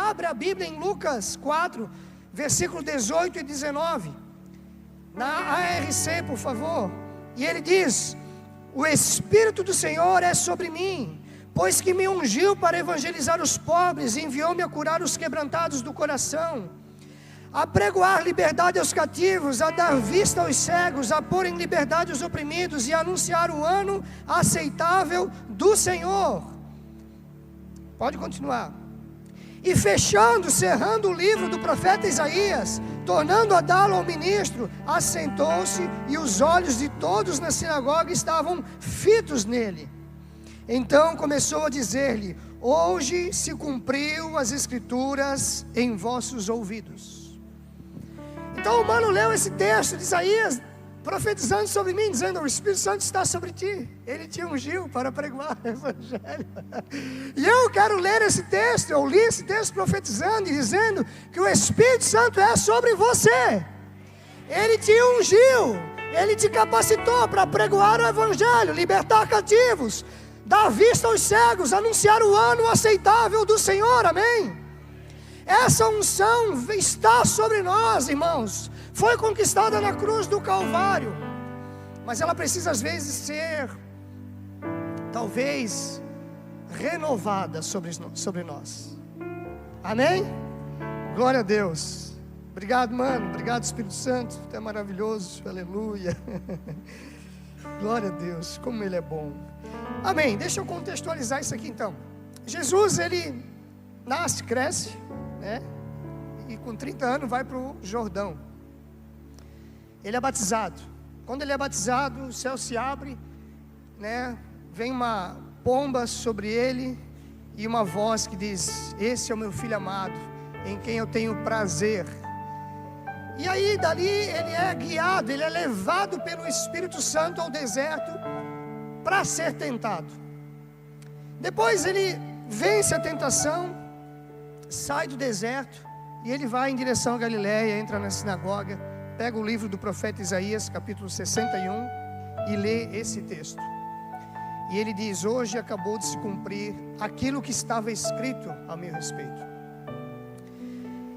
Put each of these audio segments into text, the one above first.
abre a Bíblia em Lucas 4, versículo 18 e 19. Na ARC, por favor. E ele diz: o Espírito do Senhor é sobre mim, pois que me ungiu para evangelizar os pobres, e enviou-me a curar os quebrantados do coração, a pregoar liberdade aos cativos, a dar vista aos cegos, a pôr em liberdade os oprimidos, e a anunciar o ano aceitável do Senhor. Pode continuar. E fechando, cerrando o livro do profeta Isaías, tornando a dá-lo ao ministro, assentou-se, e os olhos de todos na sinagoga estavam fitos nele. Então começou a dizer-lhe: hoje se cumpriu as escrituras em vossos ouvidos. Então o mano leu esse texto de Isaías, profetizando sobre mim, dizendo: o Espírito Santo está sobre ti, ele te ungiu para pregoar o Evangelho. E eu quero ler esse texto, eu li esse texto profetizando e dizendo que o Espírito Santo é sobre você. Ele te ungiu, ele te capacitou para pregoar o Evangelho, libertar cativos, dar vista aos cegos, anunciar o ano aceitável do Senhor, amém? Essa unção está sobre nós, irmãos. Foi conquistada na cruz do Calvário, mas ela precisa às vezes ser, talvez, renovada sobre nós, amém? Glória a Deus. Obrigado, mano, obrigado, Espírito Santo, tu é maravilhoso, aleluia. Glória a Deus, como Ele é bom. Amém, deixa eu contextualizar isso aqui então. Jesus, Ele nasce, cresce, né? E com 30 anos vai para o Jordão. Ele é batizado. Quando ele é batizado, o céu se abre, né? Vem uma pomba sobre ele e uma voz que diz: esse é o meu filho amado, em quem eu tenho prazer. E aí dali ele é guiado, ele é levado pelo Espírito Santo ao deserto para ser tentado. Depois ele vence a tentação, sai do deserto e ele vai em direção a Galiléia, entra na sinagoga, pega o livro do profeta Isaías, capítulo 61, e lê esse texto. E ele diz: hoje acabou de se cumprir aquilo que estava escrito a meu respeito.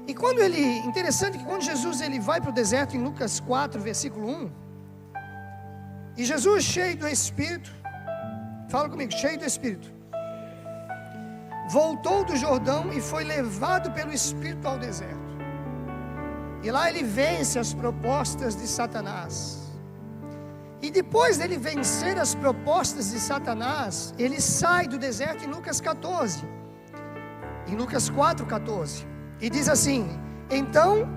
E quando interessante que quando Jesus ele vai para o deserto, em Lucas 4, versículo 1, e Jesus cheio do Espírito, fala comigo, cheio do Espírito, voltou do Jordão e foi levado pelo Espírito ao deserto. E lá ele vence as propostas de Satanás. E depois dele vencer as propostas de Satanás, ele sai do deserto em Lucas 14. Em Lucas 4:14. E diz assim: então,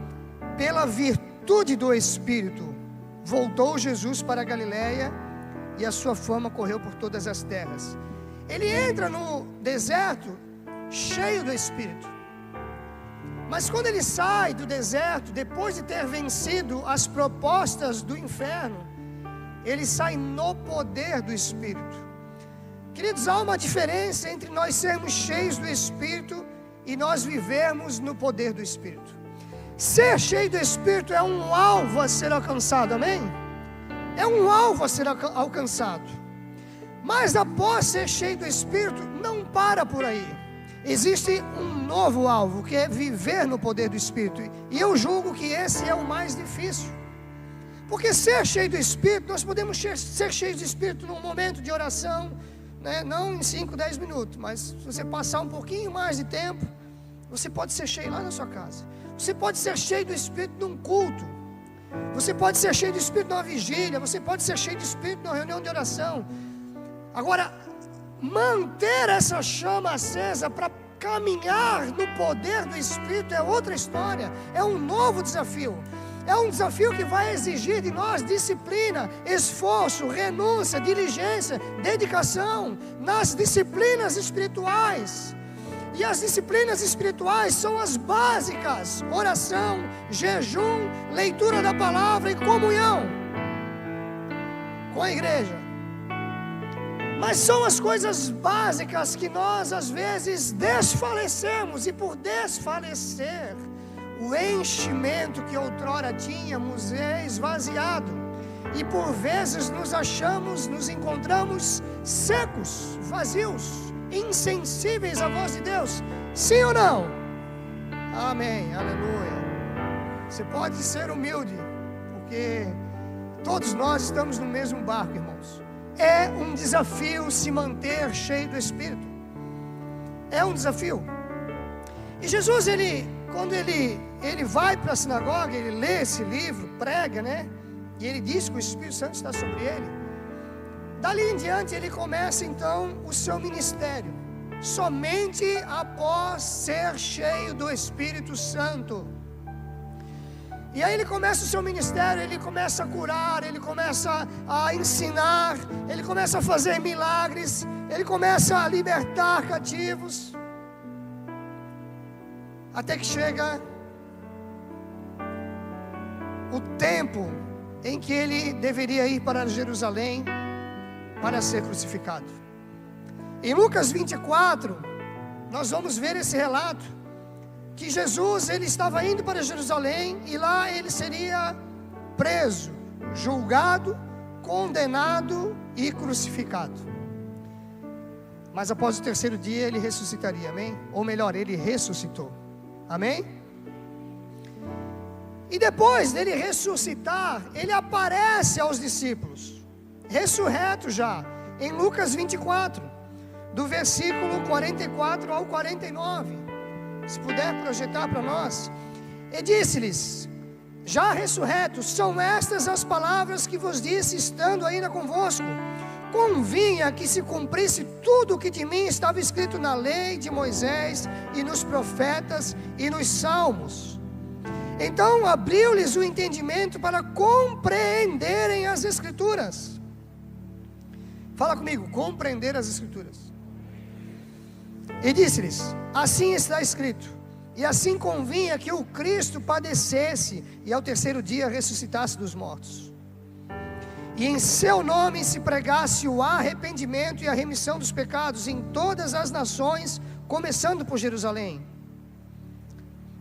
pela virtude do Espírito, voltou Jesus para a Galiléia, e a sua fama correu por todas as terras. Ele entra no deserto cheio do Espírito. Mas quando ele sai do deserto, depois de ter vencido as propostas do inferno, ele sai no poder do Espírito. Queridos, há uma diferença entre nós sermos cheios do Espírito e nós vivermos no poder do Espírito. Ser cheio do Espírito é um alvo a ser alcançado, amém? É um alvo a ser alcançado. Mas após ser cheio do Espírito, não para por aí. Existe um novo alvo, que é viver no poder do Espírito. E eu julgo que esse é o mais difícil. Porque ser cheio do Espírito, nós podemos ser cheios do Espírito num momento de oração, né? Não em 5, 10 minutos, mas se você passar um pouquinho mais de tempo, você pode ser cheio lá na sua casa. Você pode ser cheio do Espírito num culto. Você pode ser cheio do Espírito numa vigília. Você pode ser cheio do Espírito numa reunião de oração. Agora, manter essa chama acesa para caminhar no poder do Espírito é outra história. É um novo desafio. É um desafio que vai exigir de nós disciplina, esforço, renúncia, diligência, dedicação nas disciplinas espirituais. E as disciplinas espirituais são as básicas: oração, jejum, leitura da palavra e comunhão com a igreja. Mas são as coisas básicas que nós às vezes desfalecemos, e por desfalecer, o enchimento que outrora tínhamos é esvaziado, e por vezes nos encontramos secos, vazios, insensíveis à voz de Deus. Sim ou não? Amém, aleluia. Você pode ser humilde, porque todos nós estamos no mesmo barco, irmãos. É um desafio se manter cheio do Espírito. É um desafio. E Jesus, quando ele vai para a sinagoga, ele lê esse livro, prega, né? E ele diz que o Espírito Santo está sobre ele. Dali em diante ele começa então o seu ministério, somente após ser cheio do Espírito Santo. E aí ele começa o seu ministério, ele começa a curar, ele começa a ensinar, ele começa a fazer milagres, ele começa a libertar cativos, até que chega o tempo em que ele deveria ir para Jerusalém para ser crucificado. Em Lucas 24, nós vamos ver esse relato, que Jesus, ele estava indo para Jerusalém, e lá ele seria preso, julgado, condenado e crucificado. Mas após o terceiro dia ele ressuscitaria, amém? Ou melhor, ele ressuscitou, amém? E depois dele ressuscitar, ele aparece aos discípulos, ressurreto já, em Lucas 24, do versículo 44 ao 49, se puder projetar para nós. E disse-lhes, já ressurreto, são estas as palavras que vos disse, estando ainda convosco. Convinha que se cumprisse tudo o que de mim estava escrito na lei de Moisés, e nos profetas, e nos salmos. Então abriu-lhes o entendimento para compreenderem as Escrituras. Fala comigo, compreender as Escrituras. E disse-lhes, assim está escrito, e assim convinha que o Cristo padecesse, e ao terceiro dia ressuscitasse dos mortos, e em seu nome se pregasse o arrependimento e a remissão dos pecados em todas as nações, começando por Jerusalém.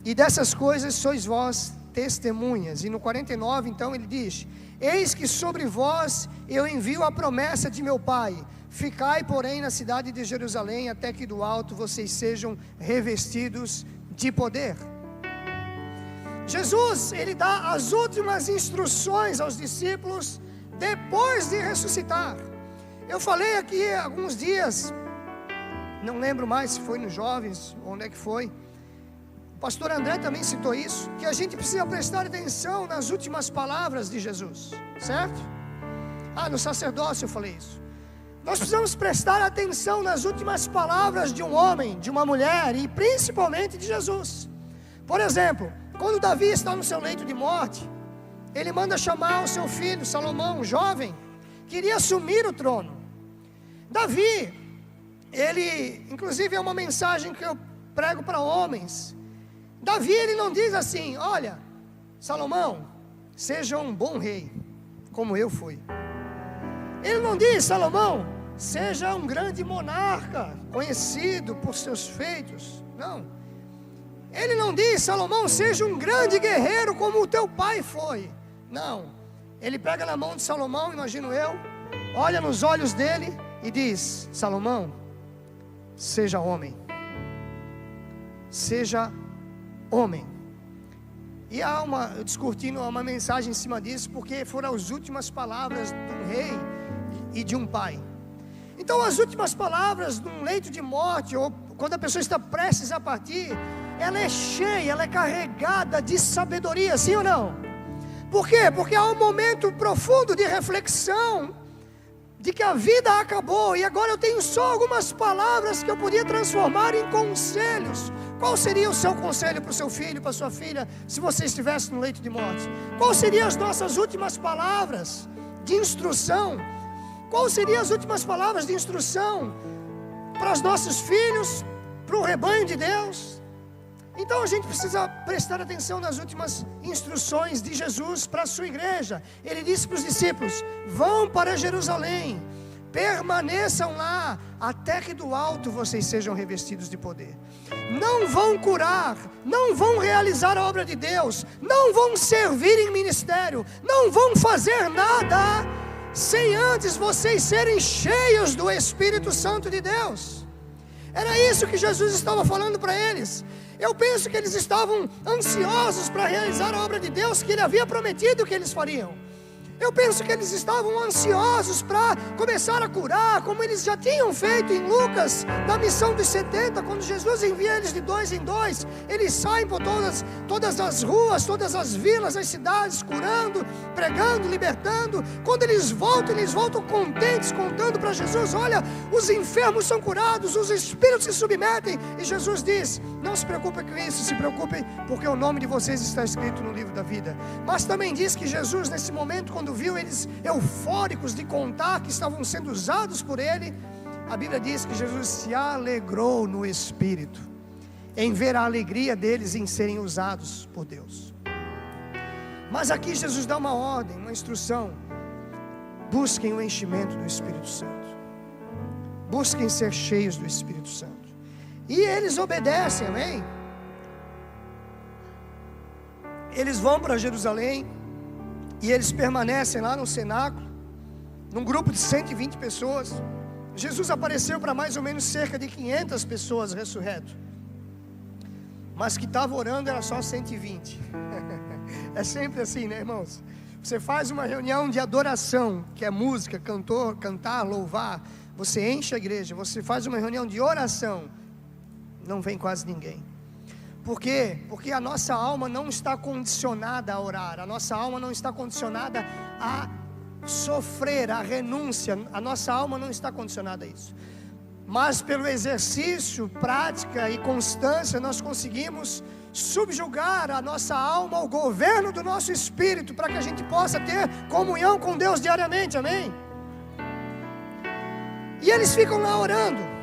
E dessas coisas sois vós testemunhas. E no 49 então ele diz, eis que sobre vós eu envio a promessa de meu Pai, ficai porém na cidade de Jerusalém, até que do alto vocês sejam revestidos de poder. Jesus, ele dá as últimas instruções aos discípulos, depois de ressuscitar. Eu falei aqui há alguns dias, não lembro mais se foi nos jovens, onde é que foi. O pastor André também citou isso, que a gente precisa prestar atenção nas últimas palavras de Jesus, certo? No sacerdócio eu falei isso. Nós precisamos prestar atenção nas últimas palavras de um homem, de uma mulher, e principalmente de Jesus. Por exemplo, quando Davi está no seu leito de morte, ele manda chamar o seu filho Salomão, jovem, queria assumir o trono. Davi, ele, inclusive é uma mensagem que eu prego para homens. Davi, ele não diz assim, olha, Salomão, seja um bom rei, como eu fui. Ele não diz, Salomão, seja um grande monarca, conhecido por seus feitos. Não. Ele não diz, Salomão, seja um grande guerreiro como o teu pai foi. Não. Ele pega na mão de Salomão, imagino eu, olha nos olhos dele e diz, Salomão, seja homem. Seja homem. E eu discutindo uma mensagem em cima disso, porque foram as últimas palavras de um rei e de um pai. Então as últimas palavras de um leito de morte, ou quando a pessoa está prestes a partir, ela é cheia, ela é carregada de sabedoria, sim ou não? Por quê? Porque há um momento profundo de reflexão, de que a vida acabou, e agora eu tenho só algumas palavras que eu podia transformar em conselhos. Qual seria o seu conselho para o seu filho, para a sua filha, se você estivesse no leito de morte? Qual seriam as nossas últimas palavras de instrução? Quais seriam as últimas palavras de instrução para os nossos filhos, para o rebanho de Deus? Então a gente precisa prestar atenção nas últimas instruções de Jesus para a sua igreja. Ele disse para os discípulos, vão para Jerusalém, permaneçam lá, até que do alto vocês sejam revestidos de poder. Não vão curar, não vão realizar a obra de Deus, não vão servir em ministério, não vão fazer nada, sem antes vocês serem cheios do Espírito Santo de Deus. Era isso que Jesus estava falando para eles. Eu penso que eles estavam ansiosos para realizar a obra de Deus que Ele havia prometido que eles fariam. Eu penso que eles estavam ansiosos para começar a curar, como eles já tinham feito em Lucas, na missão dos 70, quando Jesus envia eles de 2 em 2, eles saem por todas as ruas, todas as vilas, as cidades, curando, pregando, libertando. Quando eles voltam contentes, contando para Jesus: olha, os enfermos são curados, os espíritos se submetem. E Jesus diz: não se preocupe com isso, se preocupe porque o nome de vocês está escrito no livro da vida. Mas também diz que Jesus, nesse momento, quando viu eles eufóricos de contar que estavam sendo usados por Ele, a Bíblia diz que Jesus se alegrou no Espírito, em ver a alegria deles em serem usados por Deus. Mas aqui Jesus dá uma ordem, uma instrução: busquem o enchimento do Espírito Santo, busquem ser cheios do Espírito Santo. E eles obedecem, amém? Eles vão para Jerusalém e eles permanecem lá no cenáculo, num grupo de 120 pessoas. Jesus apareceu para mais ou menos cerca de 500 pessoas ressurreto, mas que estavam orando era só 120. É sempre assim, né, irmãos? Você faz uma reunião de adoração, que é música, cantar, louvar, você enche a igreja. Você faz uma reunião de oração, não vem quase ninguém. Por quê? Porque a nossa alma não está condicionada a orar, a nossa alma não está condicionada a sofrer, a renúncia, a nossa alma não está condicionada a isso. Mas pelo exercício, prática e constância, nós conseguimos subjugar a nossa alma ao governo do nosso espírito, para que a gente possa ter comunhão com Deus diariamente, amém? E eles ficam lá orando.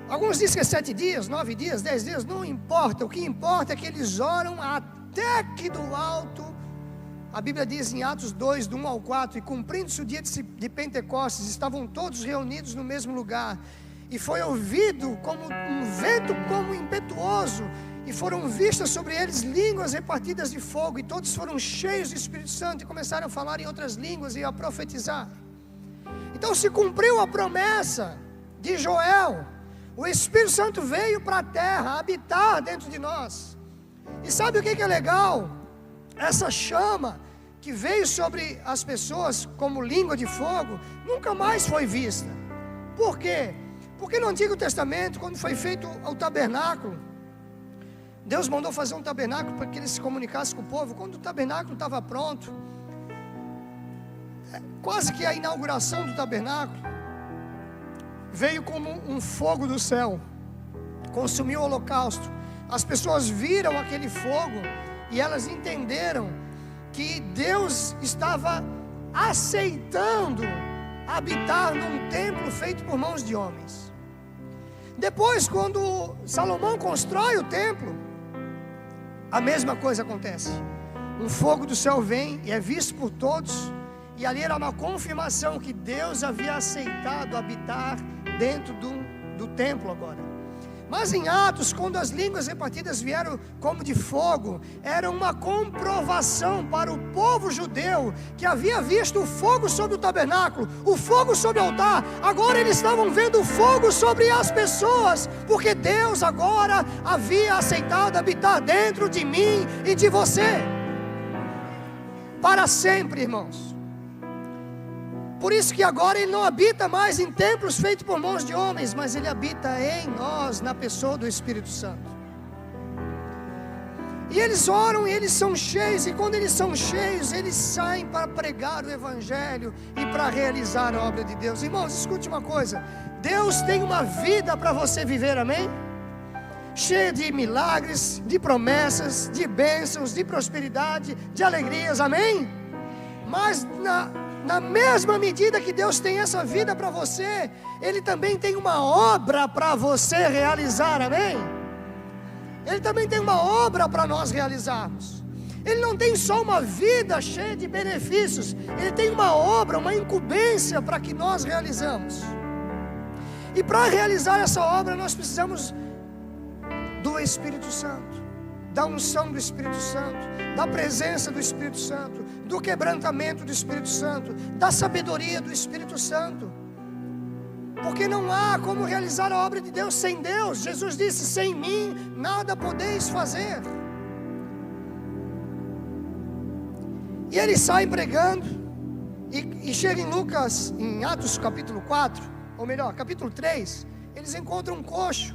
Alguns dizem que é 7 dias, 9 dias, 10 dias, não importa. O que importa é que eles oram até que do alto, a Bíblia diz em Atos 2, do 1 ao 4, e cumprindo-se o dia de Pentecostes, estavam todos reunidos no mesmo lugar, e foi ouvido como um vento como impetuoso, e foram vistas sobre eles línguas repartidas de fogo, e todos foram cheios do Espírito Santo, e começaram a falar em outras línguas e a profetizar. Então se cumpriu a promessa de Joel. O Espírito Santo veio para a terra, habitar dentro de nós. E sabe o que é legal? Essa chama que veio sobre as pessoas como língua de fogo, nunca mais foi vista. Por quê? Porque no Antigo Testamento, quando foi feito o tabernáculo, Deus mandou fazer um tabernáculo para que ele se comunicasse com o povo. Quando o tabernáculo estava pronto, quase que a inauguração do tabernáculo, veio como um fogo do céu, consumiu o holocausto. As pessoas viram aquele fogo e elas entenderam que Deus estava aceitando habitar num templo feito por mãos de homens. Depois, quando Salomão constrói o templo, a mesma coisa acontece. Um fogo do céu vem e é visto por todos, e ali era uma confirmação que Deus havia aceitado habitar dentro do templo agora. Mas em Atos, quando as línguas repartidas vieram como de fogo, era uma comprovação para o povo judeu, que havia visto o fogo sobre o tabernáculo, o fogo sobre o altar. Agora eles estavam vendo o fogo sobre as pessoas, porque Deus agora havia aceitado habitar dentro de mim e de você, para sempre, irmãos. Por isso que agora Ele não habita mais em templos feitos por mãos de homens, mas Ele habita em nós, na pessoa do Espírito Santo. E eles oram e eles são cheios, e quando eles são cheios, eles saem para pregar o Evangelho e para realizar a obra de Deus. Irmãos, escute uma coisa: Deus tem uma vida para você viver, amém? Cheia de milagres, de promessas, de bênçãos, de prosperidade, de alegrias, amém? Mas na mesma medida que Deus tem essa vida para você, Ele também tem uma obra para você realizar, amém? Ele também tem uma obra para nós realizarmos. Ele não tem só uma vida cheia de benefícios, Ele tem uma obra, uma incumbência para que nós realizamos. E para realizar essa obra nós precisamos do Espírito Santo, da unção do Espírito Santo, da presença do Espírito Santo, do quebrantamento do Espírito Santo, da sabedoria do Espírito Santo. porque não há como realizar a obra de Deus sem Deus. Jesus disse: sem mim nada podeis fazer. E ele sai pregando, e chega em Lucas, em Atos capítulo 4, ou melhor, capítulo 3, eles encontram um coxo,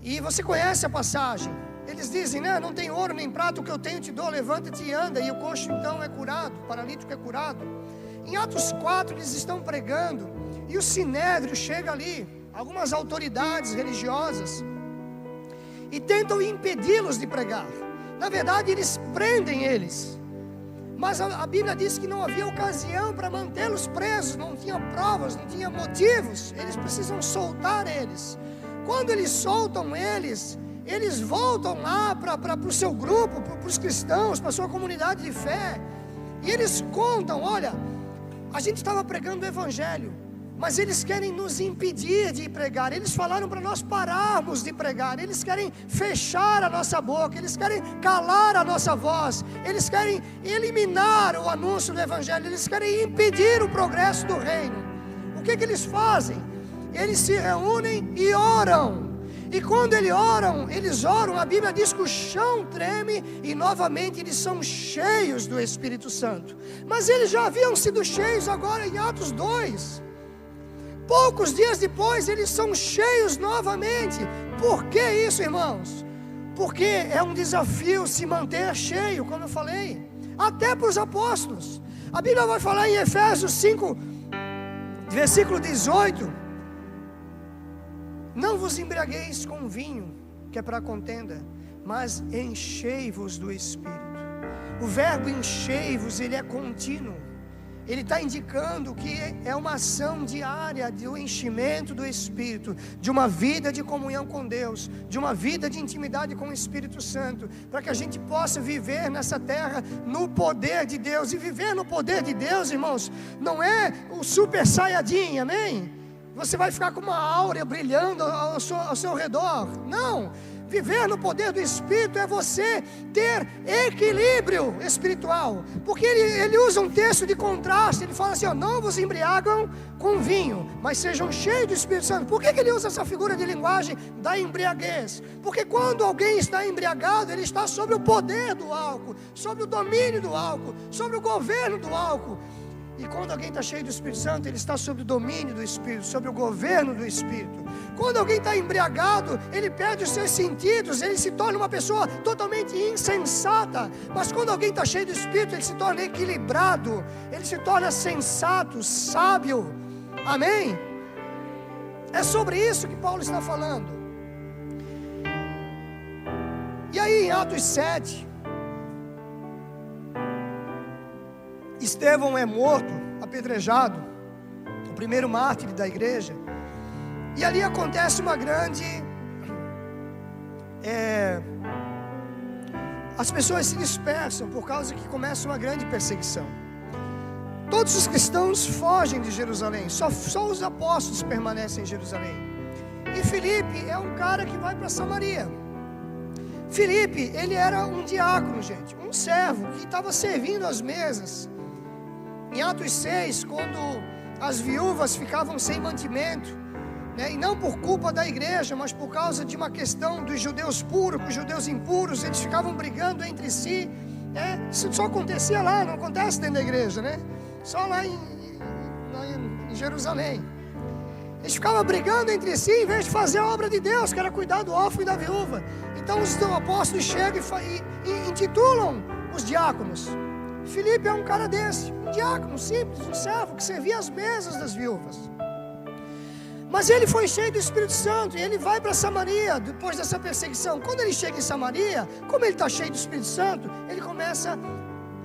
e você conhece a passagem. Eles dizem, né, não tem ouro nem prata, o que eu tenho te dou, levanta-te e anda. E o coxo então é curado, o paralítico é curado. Em Atos 4 eles estão pregando, e o sinédrio chega ali, algumas autoridades religiosas, e tentam impedi-los de pregar. Na verdade eles prendem eles, mas a Bíblia diz que não havia ocasião para mantê-los presos, não tinha provas, não tinha motivos. Eles precisam soltar eles. Quando eles soltam eles voltam lá para o seu grupo, para os cristãos, para a sua comunidade de fé, e eles contam: olha, a gente estava pregando o Evangelho, mas eles querem nos impedir de pregar. Eles falaram para nós pararmos de pregar. Eles querem fechar a nossa boca, eles querem calar a nossa voz, eles querem eliminar o anúncio do Evangelho, eles querem impedir o progresso do reino. O que eles fazem? Eles se reúnem e oram. E quando eles oram, a Bíblia diz que o chão treme, e novamente eles são cheios do Espírito Santo. Mas eles já haviam sido cheios agora em Atos 2. Poucos dias depois eles são cheios novamente. Por que isso, irmãos? Porque é um desafio se manter cheio, como eu falei, até para os apóstolos. A Bíblia vai falar em Efésios 5, versículo 18: não vos embriagueis com vinho, que é para contenda, mas enchei-vos do Espírito. O verbo enchei-vos, ele é contínuo. Ele está indicando que é uma ação diária do enchimento do Espírito, de uma vida de comunhão com Deus, de uma vida de intimidade com o Espírito Santo, para que a gente possa viver nessa terra no poder de Deus. E viver no poder de Deus, irmãos, não é o super saiyajin, amém? Você vai ficar com uma áurea brilhando ao seu redor. Não! Viver no poder do Espírito é você ter equilíbrio espiritual. Porque ele usa um texto de contraste. Ele fala assim, ó, não vos embriagam com vinho, mas sejam cheios do Espírito Santo. Por que ele usa essa figura de linguagem da embriaguez? Porque quando alguém está embriagado, ele está sob o poder do álcool, sob o domínio do álcool, sob o governo do álcool. E quando alguém está cheio do Espírito Santo, ele está sob o domínio do Espírito, sob o governo do Espírito. Quando alguém está embriagado, ele perde os seus sentidos, ele se torna uma pessoa totalmente insensata. Mas quando alguém está cheio do Espírito, ele se torna equilibrado, ele se torna sensato, sábio. Amém? É sobre isso que Paulo está falando. E aí em Atos 7, Estevão é morto, apedrejado, o primeiro mártir da igreja. E ali acontece uma grande... as pessoas se dispersam por causa que começa uma grande perseguição. Todos os cristãos fogem de Jerusalém, só os apóstolos permanecem em Jerusalém. E Filipe é um cara que vai para Samaria. Filipe, ele era um diácono, gente, um servo que estava servindo às mesas. Em Atos 6, quando as viúvas ficavam sem mantimento, né, e não por culpa da igreja, mas por causa de uma questão dos judeus puros com os judeus impuros, eles ficavam brigando entre si, né? Isso só acontecia lá, não acontece dentro da igreja, né? Só lá em Jerusalém. Eles ficavam brigando entre si, em vez de fazer a obra de Deus, que era cuidar do órfão e da viúva. Então os apóstolos chegam e intitulam os diáconos. Filipe é um cara desse, um diácono simples, um servo que servia as mesas das viúvas. Mas ele foi cheio do Espírito Santo e ele vai para Samaria depois dessa perseguição. Quando ele chega em Samaria, como ele está cheio do Espírito Santo, ele começa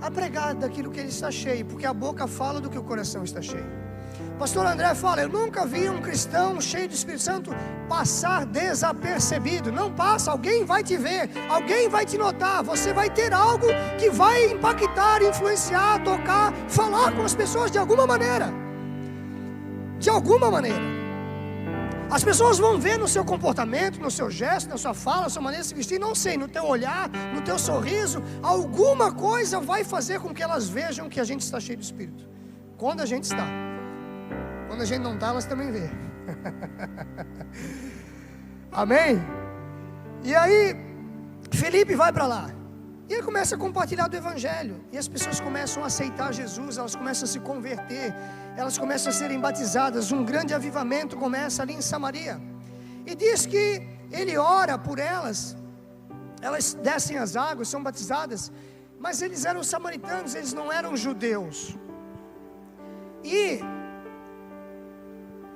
a pregar daquilo que ele está cheio, porque a boca fala do que o coração está cheio. Pastor André fala, eu nunca vi um cristão cheio do Espírito Santo passar desapercebido. Não passa, alguém vai te ver, alguém vai te notar. Você vai ter algo que vai impactar, influenciar, tocar, falar com as pessoas de alguma maneira. De alguma maneira. As pessoas vão ver no seu comportamento, no seu gesto, na sua fala, na sua maneira de se vestir, não sei, no teu olhar, no teu sorriso. Alguma coisa vai fazer com que elas vejam que a gente está cheio do Espírito. Quando a gente está. Quando a gente não está, elas também vê. Amém? E aí, Felipe vai para lá. E ele começa a compartilhar do Evangelho. E as pessoas começam a aceitar Jesus. Elas começam a se converter. Elas começam a serem batizadas. Um grande avivamento começa ali em Samaria. E diz que ele ora por elas. Elas descem as águas, são batizadas. Mas eles eram samaritanos, eles não eram judeus. E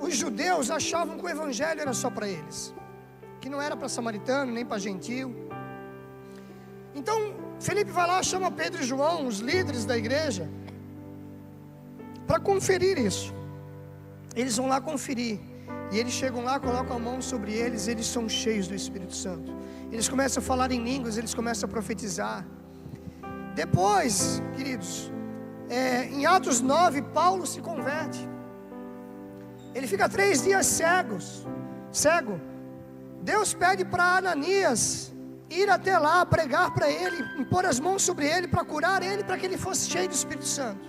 os judeus achavam que o Evangelho era só para eles, que não era para samaritano, nem para gentil. Então, Felipe vai lá, chama Pedro e João, os líderes da igreja, para conferir isso. Eles vão lá conferir. E eles chegam lá, colocam a mão sobre eles, eles são cheios do Espírito Santo. Eles começam a falar em línguas, eles começam a profetizar. Depois, queridos, em Atos 9, Paulo se converte. Ele fica 3 dias cego. Deus pede para Ananias ir até lá, pregar para ele, impor as mãos sobre ele, para curar ele, para que ele fosse cheio do Espírito Santo.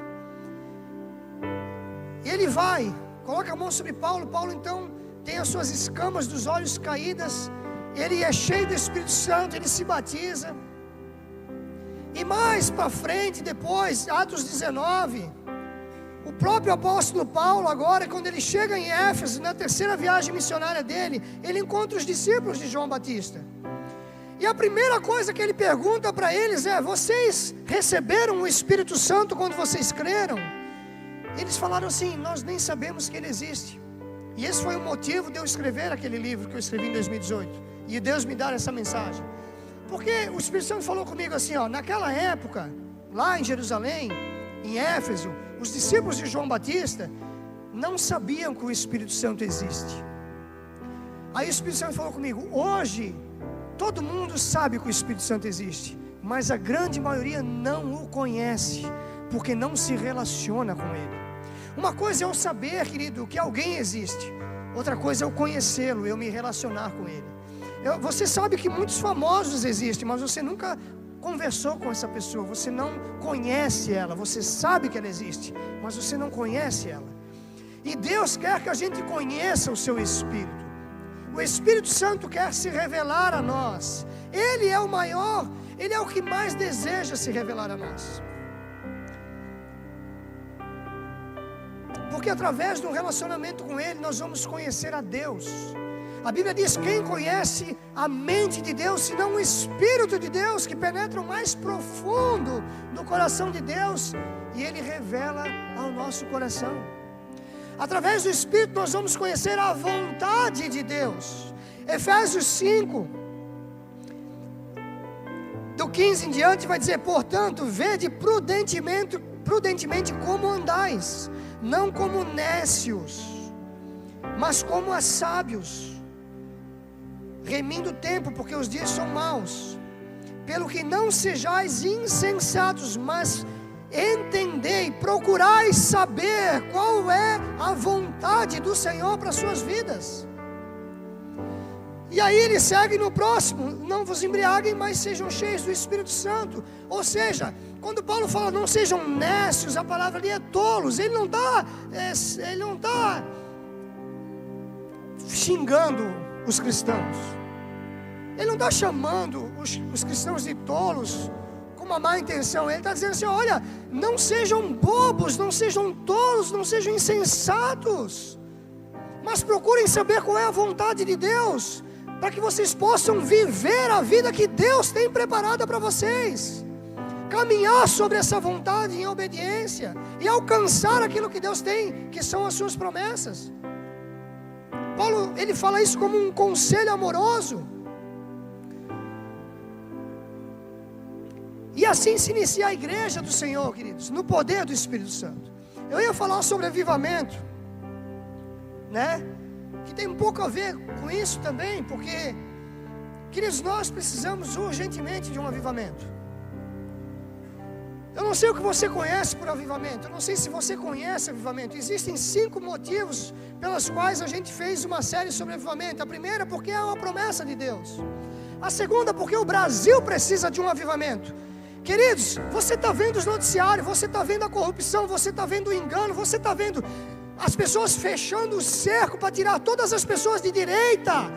E ele vai, coloca a mão sobre Paulo. Paulo então tem as suas escamas dos olhos caídas. Ele é cheio do Espírito Santo, ele se batiza. E mais para frente, depois, Atos 19, o próprio apóstolo Paulo agora, quando ele chega em Éfeso, na terceira viagem missionária dele, ele encontra os discípulos de João Batista. E a primeira coisa que ele pergunta para eles é: vocês receberam o Espírito Santo quando vocês creram? Eles falaram assim: nós nem sabemos que ele existe. E esse foi o motivo de eu escrever aquele livro que eu escrevi em 2018, e Deus me dar essa mensagem. Porque o Espírito Santo falou comigo assim, naquela época, lá em Jerusalém, em Éfeso, os discípulos de João Batista não sabiam que o Espírito Santo existe. Aí o Espírito Santo falou comigo: hoje, todo mundo sabe que o Espírito Santo existe, mas a grande maioria não o conhece, porque não se relaciona com ele. Uma coisa é eu saber, querido, que alguém existe. Outra coisa é eu conhecê-lo, eu me relacionar com ele. Você sabe que muitos famosos existem, mas você nunca conversou com essa pessoa. Você não conhece ela. Você sabe que ela existe, mas você não conhece ela. E Deus quer que a gente conheça o seu Espírito. O Espírito Santo quer se revelar a nós. Ele é o maior, Ele é o que mais deseja se revelar a nós. Porque através de um relacionamento com Ele, nós vamos conhecer a Deus. A Bíblia diz: quem conhece a mente de Deus, senão o Espírito de Deus, que penetra o mais profundo do coração de Deus, e Ele revela ao nosso coração. Através do Espírito nós vamos conhecer a vontade de Deus. Efésios 5, do 15 em diante, vai dizer: portanto, vede prudentemente como andais, não como nécios, mas como a sábios, remindo o tempo, porque os dias são maus. Pelo que não sejais insensatos, mas entendei, procurai saber qual é a vontade do Senhor para as suas vidas. E aí ele segue no próximo: não vos embriaguem, mas sejam cheios do Espírito Santo. Ou seja, quando Paulo fala não sejam nécios, a palavra ali é tolos. Ele não está xingando os cristãos. Ele não está chamando os cristãos de tolos com uma má intenção. Ele está dizendo assim: olha, não sejam bobos, não sejam tolos, não sejam insensatos, mas procurem saber qual é a vontade de Deus, para que vocês possam viver a vida que Deus tem preparada para vocês, caminhar sobre essa vontade em obediência e alcançar aquilo que Deus tem, que são as suas promessas. Paulo, ele fala isso como um conselho amoroso. E assim se inicia a igreja do Senhor, queridos, no poder do Espírito Santo. Eu ia falar sobre avivamento, né? Que tem um pouco a ver com isso também, porque, queridos, nós precisamos urgentemente de um avivamento. Eu não sei o que você conhece por avivamento. Eu não sei se você conhece avivamento. Existem 5 motivos pelos quais a gente fez uma série sobre avivamento. A primeira, porque é uma promessa de Deus. A segunda, porque o Brasil precisa de um avivamento. Queridos, você está vendo os noticiários, você está vendo a corrupção, você está vendo o engano, você está vendo as pessoas fechando o cerco para tirar todas as pessoas de direita,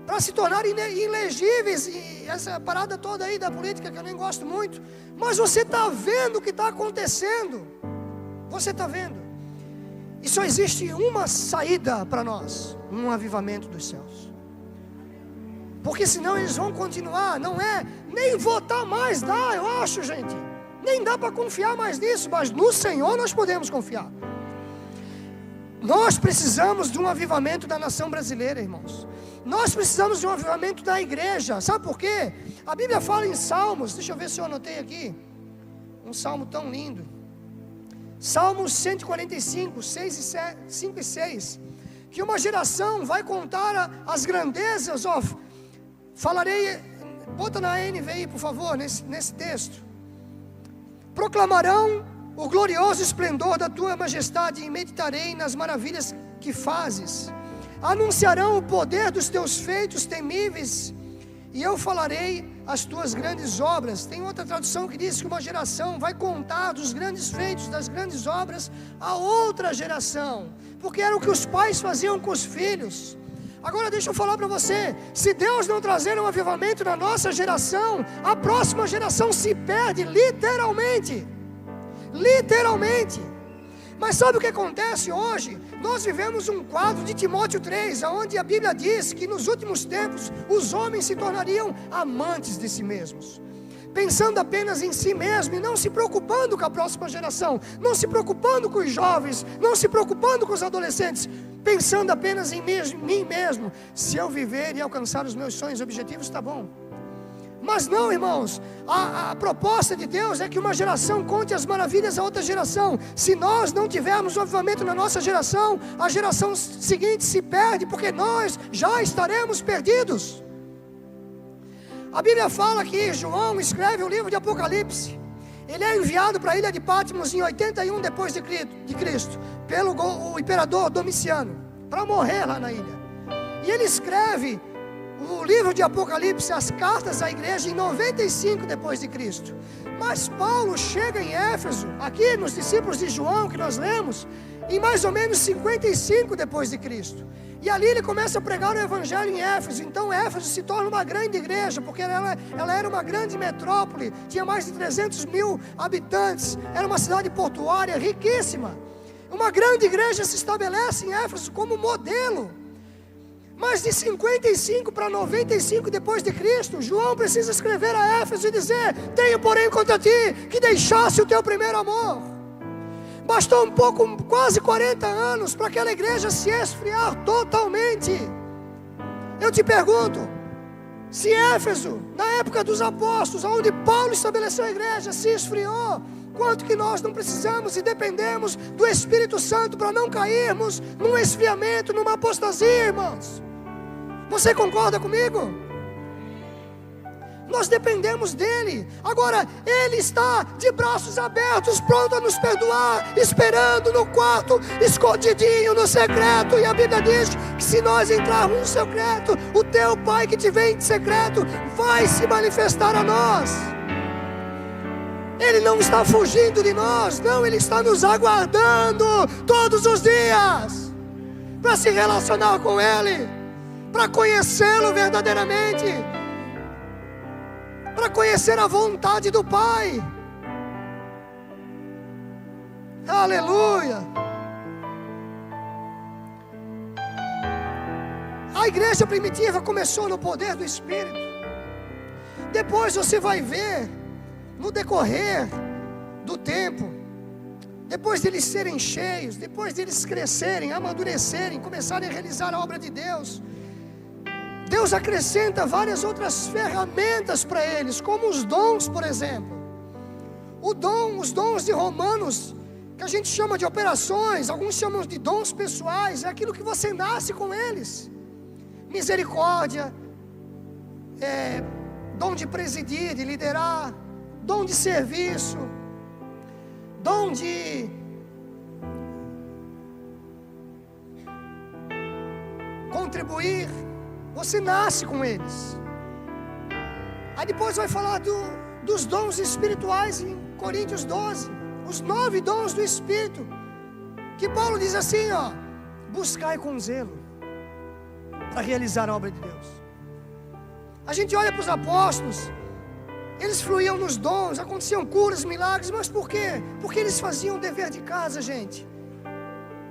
para se tornarem ilegíveis, e essa parada toda aí da política que eu nem gosto muito. Mas você está vendo o que está acontecendo, você está vendo, e só existe uma saída para nós: um avivamento dos céus. Porque senão eles vão continuar, não é nem votar mais, dá, eu acho, gente, nem dá para confiar mais nisso, mas no Senhor nós podemos confiar. Nós precisamos de um avivamento da nação brasileira, irmãos. Nós precisamos de um avivamento da igreja. Sabe por quê? A Bíblia fala em Salmos, deixa eu ver se eu anotei aqui, um salmo tão lindo, Salmos 145, 5 e 6, que uma geração vai contar as grandezas, falarei, bota na NVI por favor, nesse texto. Proclamarão o glorioso esplendor da tua majestade, e meditarei nas maravilhas que fazes. Anunciarão o poder dos teus feitos temíveis, e eu falarei as tuas grandes obras. Tem outra tradução que diz que uma geração vai contar dos grandes feitos, das grandes obras, a outra geração, porque era o que os pais faziam com os filhos. Agora deixa eu falar para você, se Deus não trazer um avivamento na nossa geração, a próxima geração se perde, literalmente. Mas sabe o que acontece hoje? Nós vivemos um quadro de Timóteo 3, onde a Bíblia diz que nos últimos tempos os homens se tornariam amantes de si mesmos, pensando apenas em si mesmo e não se preocupando com a próxima geração, não se preocupando com os jovens, não se preocupando com os adolescentes, pensando apenas em mim mesmo. Se eu viver e alcançar os meus sonhos e objetivos, está bom. Mas não, irmãos, a proposta de Deus é que uma geração conte as maravilhas a outra geração. Se nós não tivermos um avivamento na nossa geração, a geração seguinte se perde, porque nós já estaremos perdidos. A Bíblia fala que João escreve o livro de Apocalipse. Ele é enviado para a ilha de Patmos em 81 depois de Cristo, pelo imperador Domiciano, para morrer lá na ilha. E ele escreve o livro de Apocalipse, as cartas à igreja, em 95 depois de Cristo. Mas Paulo chega em Éfeso, aqui nos discípulos de João que nós lemos, em mais ou menos 55 depois de Cristo. E ali ele começa a pregar o evangelho em Éfeso. Então Éfeso se torna uma grande igreja, porque ela era uma grande metrópole, tinha mais de 300 mil habitantes, era uma cidade portuária riquíssima. Uma grande igreja se estabelece em Éfeso como modelo. Mas de 55 para 95 depois de Cristo, João precisa escrever a Éfeso e dizer: tenho porém contra ti que deixasse o teu primeiro amor. Bastou quase 40 anos para aquela igreja se esfriar totalmente. Eu te pergunto, se Éfeso, na época dos apóstolos, onde Paulo estabeleceu a igreja, se esfriou, quanto que nós não precisamos e dependemos do Espírito Santo para não cairmos num esfriamento, numa apostasia, irmãos? Você concorda comigo? Nós dependemos dele. Agora, ele está de braços abertos, pronto a nos perdoar, esperando no quarto, escondidinho, no secreto. E a Bíblia diz que se nós entrarmos no secreto, o teu Pai que te vem de secreto vai se manifestar a nós. Ele não está fugindo de nós, não, ele está nos aguardando todos os dias para se relacionar com ele, para conhecê-lo verdadeiramente, para conhecer a vontade do Pai. Aleluia. A igreja primitiva começou no poder do Espírito. Depois você vai ver, no decorrer do tempo, depois deles serem cheios, depois deles crescerem, amadurecerem, começarem a realizar a obra de Deus, Deus acrescenta várias outras ferramentas para eles, como os dons, por exemplo. Os dons de Romanos, que a gente chama de operações, alguns chamam de dons pessoais, é aquilo que você nasce com eles. Misericórdia, dom de presidir, de liderar, dom de serviço, dom de contribuir. Você nasce com eles. Aí depois vai falar dos dons espirituais em Coríntios 12. Os 9 dons do Espírito, Que Paulo diz assim, ó: buscai com zelo para realizar a obra de Deus. A gente olha para os apóstolos, eles fluíam nos dons, aconteciam curas, milagres, mas por quê? Porque eles faziam o dever de casa, gente.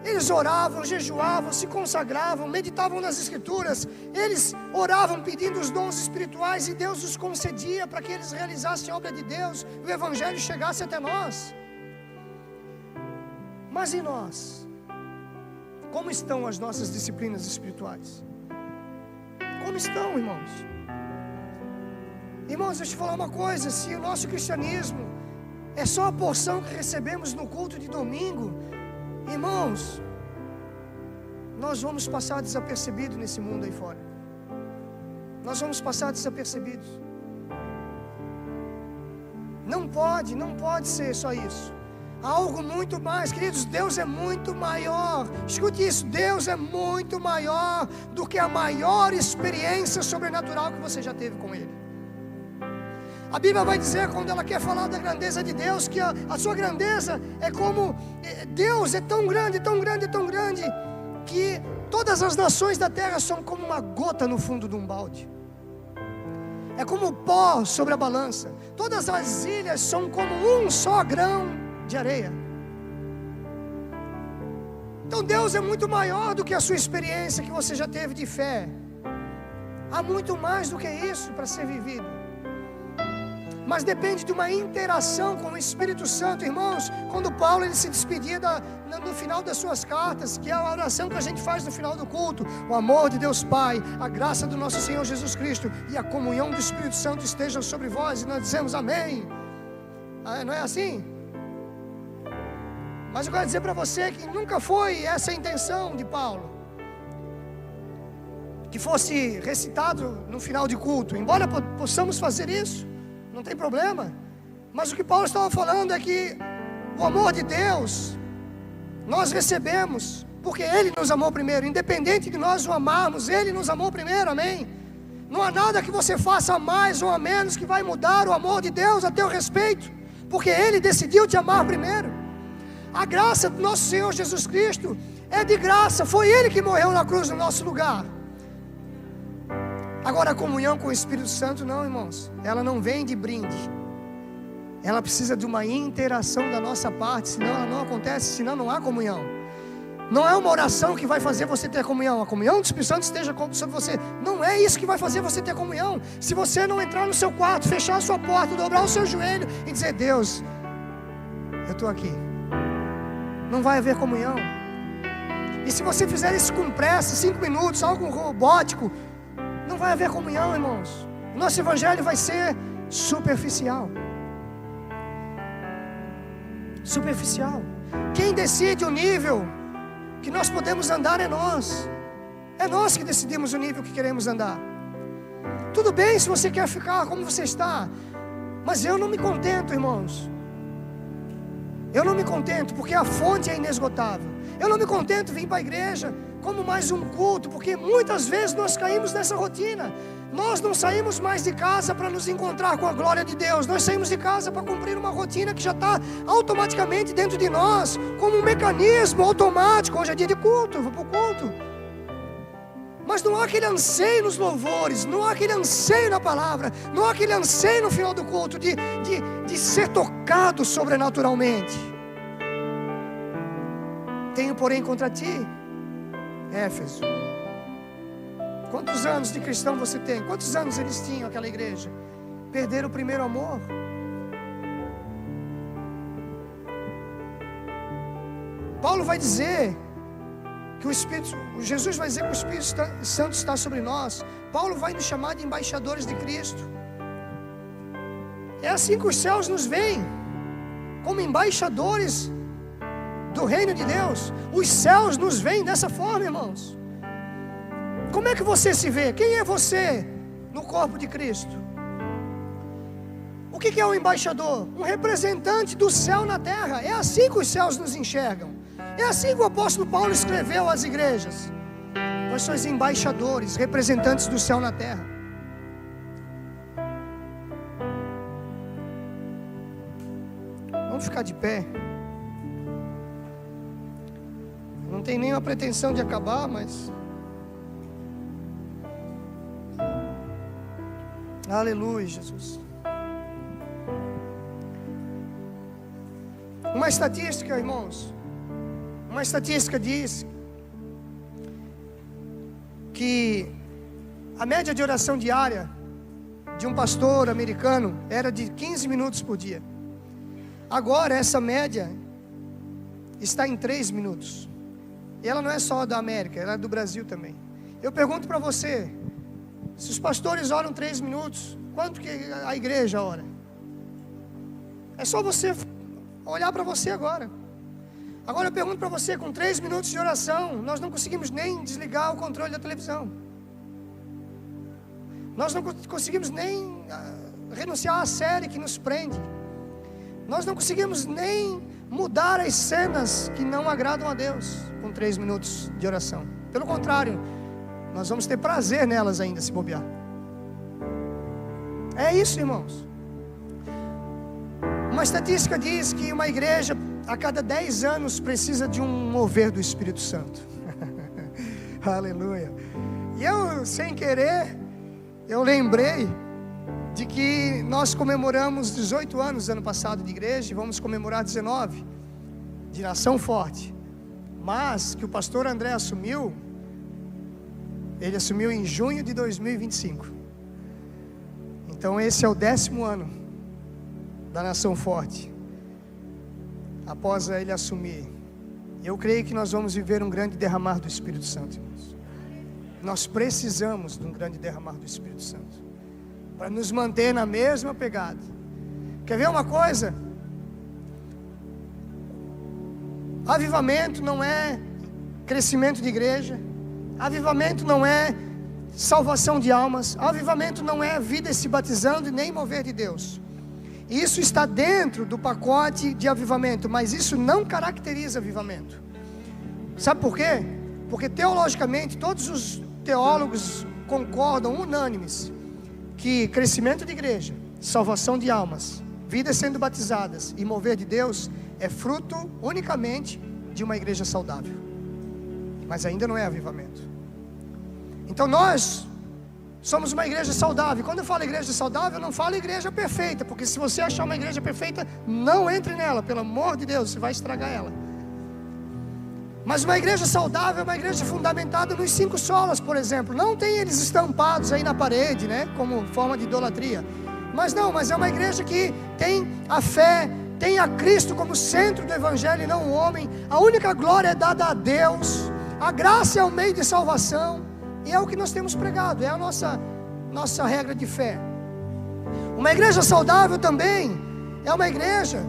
Eles oravam, jejuavam, se consagravam, meditavam nas Escrituras. Eles oravam pedindo os dons espirituais e Deus os concedia para que eles realizassem a obra de Deus e o Evangelho chegasse até nós. Mas e nós? Como estão as nossas disciplinas espirituais? Como estão, irmãos? Irmãos, deixa eu te falar uma coisa: se o nosso cristianismo é só a porção que recebemos no culto de domingo, irmãos, nós vamos passar desapercebidos nesse mundo aí fora. Nós vamos passar desapercebidos. Não pode ser só isso. Há algo muito mais, queridos. Deus é muito maior. Escute isso: Deus é muito maior do que a maior experiência sobrenatural que você já teve com Ele. A Bíblia vai dizer, quando ela quer falar da grandeza de Deus, que a sua grandeza é como Deus é tão grande, tão grande, tão grande, que todas as nações da terra são como uma gota no fundo de um balde. É como o pó sobre a balança. Todas as ilhas são como um só grão de areia. Então Deus é muito maior do que a sua experiência que você já teve de fé. Há muito mais do que isso para ser vivido. Mas depende de uma interação com o Espírito Santo, irmãos. Quando Paulo ele se despedia no final das suas cartas, que é a oração que a gente faz no final do culto: o amor de Deus Pai, a graça do nosso Senhor Jesus Cristo e a comunhão do Espírito Santo estejam sobre vós. E nós dizemos amém. Não é assim? Mas eu quero dizer para você que nunca foi essa a intenção de Paulo, que fosse recitado no final de culto. Embora possamos fazer isso, não tem problema. Mas o que Paulo estava falando é que o amor de Deus nós recebemos porque Ele nos amou primeiro. Independente de nós o amarmos, Ele nos amou primeiro, amém? Não há nada que você faça a mais ou a menos que vai mudar o amor de Deus a teu respeito, porque Ele decidiu te amar primeiro. A graça do nosso Senhor Jesus Cristo é de graça. Foi Ele que morreu na cruz no nosso lugar. Agora, a comunhão com o Espírito Santo não, irmãos. Ela não vem de brinde. Ela precisa de uma interação da nossa parte. Senão ela não acontece, senão não há comunhão. Não é uma oração que vai fazer você ter comunhão. A comunhão do Espírito Santo esteja sobre você. Não é isso que vai fazer você ter comunhão. Se você não entrar no seu quarto, fechar a sua porta, dobrar o seu joelho e dizer: Deus, eu estou aqui, não vai haver comunhão. E se você fizer isso com pressa, 5 minutos, algo robótico, não vai haver comunhão, irmãos. Nosso evangelho vai ser superficial. Superficial. Quem decide o nível que nós podemos andar é nós. É nós que decidimos o nível que queremos andar. Tudo bem se você quer ficar como você está, mas eu não me contento, irmãos. Eu não me contento, porque a fonte é inesgotável. Eu não me contento vir para a igreja como mais um culto, porque muitas vezes nós caímos nessa rotina. Nós não saímos mais de casa para nos encontrar com a glória de Deus. Nós saímos de casa para cumprir uma rotina que já está automaticamente dentro de nós, como um mecanismo automático. Hoje é dia de culto, eu vou para o culto. Mas não há aquele anseio nos louvores, não há aquele anseio na palavra, não há aquele anseio no final do culto de ser tocado sobrenaturalmente. Tenho, porém, contra ti, Éfeso. Quantos anos de cristão você tem? Quantos anos eles tinham, aquela igreja? Perderam o primeiro amor. Paulo vai dizer que Jesus vai dizer que o Espírito Santo está sobre nós. Paulo vai nos chamar de embaixadores de Cristo. É assim que os céus nos veem, como embaixadores do reino de Deus. Os céus nos veem dessa forma, irmãos. Como é que você se vê? Quem é você no corpo de Cristo? O que é um embaixador? Um representante do céu na terra. É assim que os céus nos enxergam. É assim que o apóstolo Paulo escreveu às igrejas: nós somos embaixadores, representantes do céu na terra. Vamos ficar de pé. Não tem nenhuma pretensão de acabar, mas... Aleluia, Jesus. Uma estatística, irmãos. Uma estatística diz que a média de oração diária de um pastor americano era de 15 minutos por dia. Agora essa média está em 3 minutos. E ela não é só da América, ela é do Brasil também. Eu pergunto para você, se os pastores oram 3 minutos, quanto que a igreja ora? É só você olhar para você agora. Agora eu pergunto para você, com 3 minutos de oração, nós não conseguimos nem desligar o controle da televisão. Nós não conseguimos nem renunciar à série que nos prende. Nós não conseguimos nem mudar as cenas que não agradam a Deus com 3 minutos de oração. Pelo contrário, nós vamos ter prazer nelas ainda, se bobear. É isso, irmãos. Uma estatística diz que uma igreja a cada 10 anos precisa de um mover do Espírito Santo. Aleluia. E eu, sem querer, eu lembrei de que nós comemoramos 18 anos ano passado de igreja, e vamos comemorar 19 de Nação Forte. Mas que o pastor André assumiu, ele assumiu em junho de 2025. Então esse é o 10º ano da Nação Forte. Após ele assumir, eu creio que nós vamos viver um grande derramar do Espírito Santo, irmãos. Nós precisamos de um grande derramar do Espírito Santo para nos manter na mesma pegada. Quer ver uma coisa? Avivamento não é crescimento de igreja. Avivamento não é salvação de almas. Avivamento não é vida se batizando e nem mover de Deus. Isso está dentro do pacote de avivamento, mas isso não caracteriza avivamento. Sabe por quê? Porque teologicamente todos os teólogos concordam unânimes que crescimento de igreja, salvação de almas, vidas sendo batizadas e mover de Deus é fruto unicamente de uma igreja saudável. Mas ainda não é avivamento. Então nós somos uma igreja saudável. Quando eu falo igreja saudável, eu não falo igreja perfeita, porque se você achar uma igreja perfeita, não entre nela, pelo amor de Deus, você vai estragar ela. Mas uma igreja saudável é uma igreja fundamentada nos 5 solas, por exemplo. Não tem eles estampados aí na parede, né, como forma de idolatria. Mas é uma igreja que tem a fé, tem a Cristo como centro do evangelho e não o homem. A única glória é dada a Deus. A graça é o meio de salvação. E é o que nós temos pregado, é a nossa regra de fé. Uma igreja saudável também é uma igreja